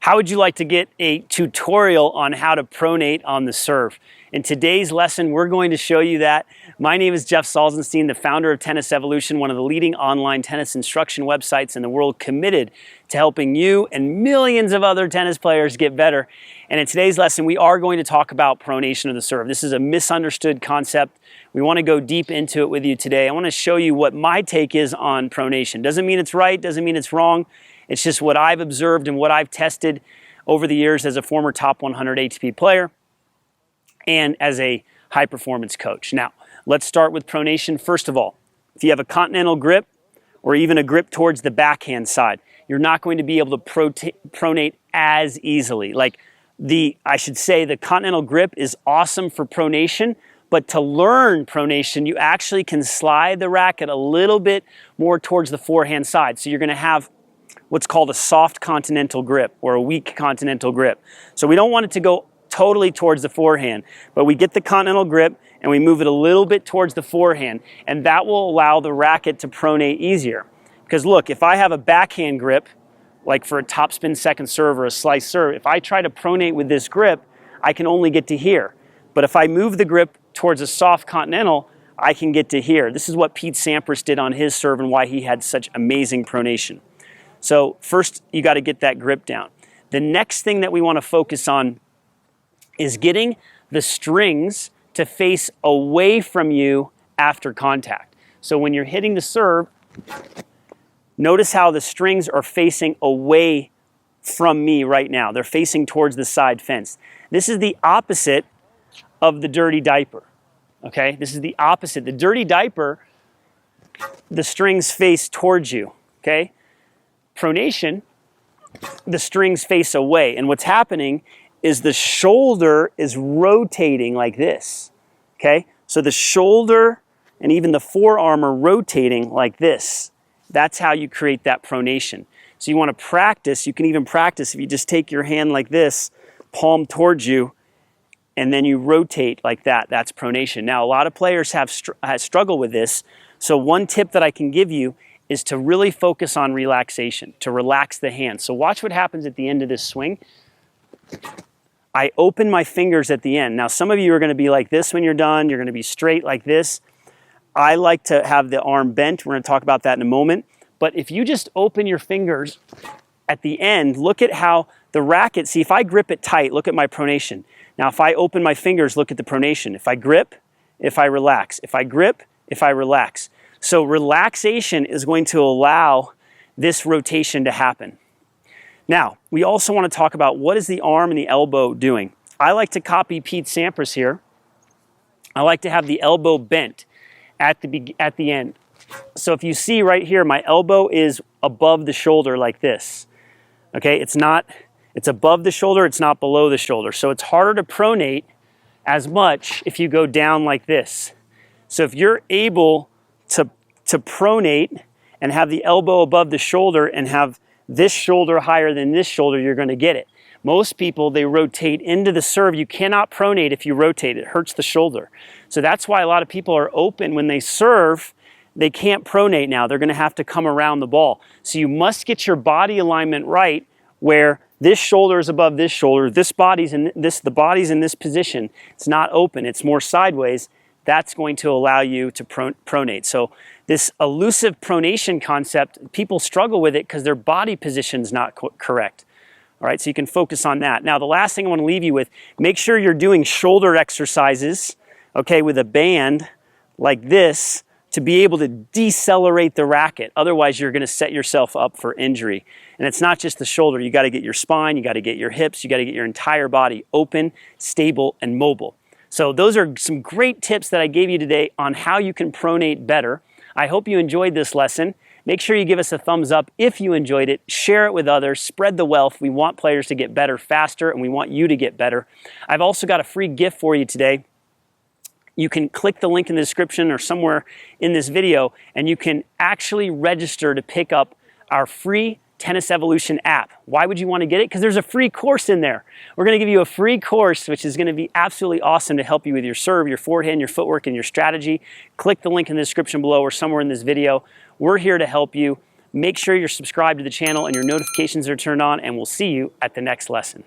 How would you like to get a tutorial on how to pronate on the serve? In today's lesson, we're going to show you that. My name is Jeff Salzenstein, the founder of Tennis Evolution, one of the leading online tennis instruction websites in the world, committed to helping you and millions of other tennis players get better. And in today's lesson, we are going to talk about pronation of the serve. This is a misunderstood concept. We want to go deep into it with you today. I want to show you what my take is on pronation. Doesn't mean it's right, doesn't mean it's wrong. It's just what I've observed and what I've tested over the years as a former top 100 ATP player and as a high-performance coach. Now, let's start with pronation. First of all, if you have a continental grip or even a grip towards the backhand side, you're not going to be able to pronate as easily. I should say the continental grip is awesome for pronation, but to learn pronation, you actually can slide the racket a little bit more towards the forehand side. So you're going to have what's called a soft continental grip or a weak continental grip. So we don't want it to go totally towards the forehand, but we get the continental grip and we move it a little bit towards the forehand, and that will allow the racket to pronate easier. Because look, if I have a backhand grip, like for a topspin second serve or a slice serve, if I try to pronate with this grip, I can only get to here. But if I move the grip towards a soft continental, I can get to here. This is what Pete Sampras did on his serve and why he had such amazing pronation. So first, you got to get that grip down. The next thing that we want to focus on is getting the strings to face away from you after contact. So when you're hitting the serve, notice how the strings are facing away from me right now. They're facing towards the side fence. This is the opposite of the dirty diaper, okay? This is the opposite. The dirty diaper, the strings face towards you, okay? Pronation, the strings face away, and what's happening is the shoulder is rotating like this, okay? So the shoulder and even the forearm are rotating like this. That's how you create that pronation. So you want to practice. You can even practice if you just take your hand like this, palm towards you, and then you rotate like that. That's pronation. Now, a lot of players have struggle with this, so one tip that I can give you is to really focus on relaxation, to relax the hand. So watch what happens at the end of this swing. I open my fingers at the end. Now, some of you are going to be like this when you're done. You're going to be straight like this. I like to have the arm bent. We're going to talk about that in a moment. But if you just open your fingers at the end, look at how the racket, see, if I grip it tight, look at my pronation. Now, if I open my fingers, look at the pronation. If I grip, if I relax. If I grip, if I relax. So relaxation is going to allow this rotation to happen. Now, we also want to talk about what is the arm and the elbow doing. I like to copy Pete Sampras here. I like to have the elbow bent at the end. So if you see right here, my elbow is above the shoulder like this. Okay, it's above the shoulder, it's not below the shoulder. So it's harder to pronate as much if you go down like this. So if you're able to pronate and have the elbow above the shoulder and have this shoulder higher than this shoulder, you're going to get it. Most people, they rotate into the serve. You cannot pronate if you rotate. It hurts the shoulder. So that's why a lot of people are open when they serve. They can't pronate now. They're going to have to come around the ball. So you must get your body alignment right where this shoulder is above this shoulder. The body's in this position. It's not open. It's more sideways. That's going to allow you to pronate. So this elusive pronation concept, people struggle with it because their body position is not correct. All right, so you can focus on that. Now, the last thing I want to leave you with, make sure you're doing shoulder exercises, okay, with a band like this to be able to decelerate the racket. Otherwise, you're going to set yourself up for injury. And it's not just the shoulder. You got to get your spine, you got to get your hips, you got to get your entire body open, stable, and mobile. So those are some great tips that I gave you today on how you can pronate better. I hope you enjoyed this lesson. Make sure you give us a thumbs up if you enjoyed it. Share it with others. Spread the wealth. We want players to get better faster, and we want you to get better. I've also got a free gift for you today. You can click the link in the description or somewhere in this video, and you can actually register to pick up our free Tennis Evolution app. Why would you want to get it? Because there's a free course in there. We're going to give you a free course, which is going to be absolutely awesome to help you with your serve, your forehand, your footwork, and your strategy. Click the link in the description below or somewhere in this video. We're here to help you. Make sure you're subscribed to the channel and your notifications are turned on, and we'll see you at the next lesson.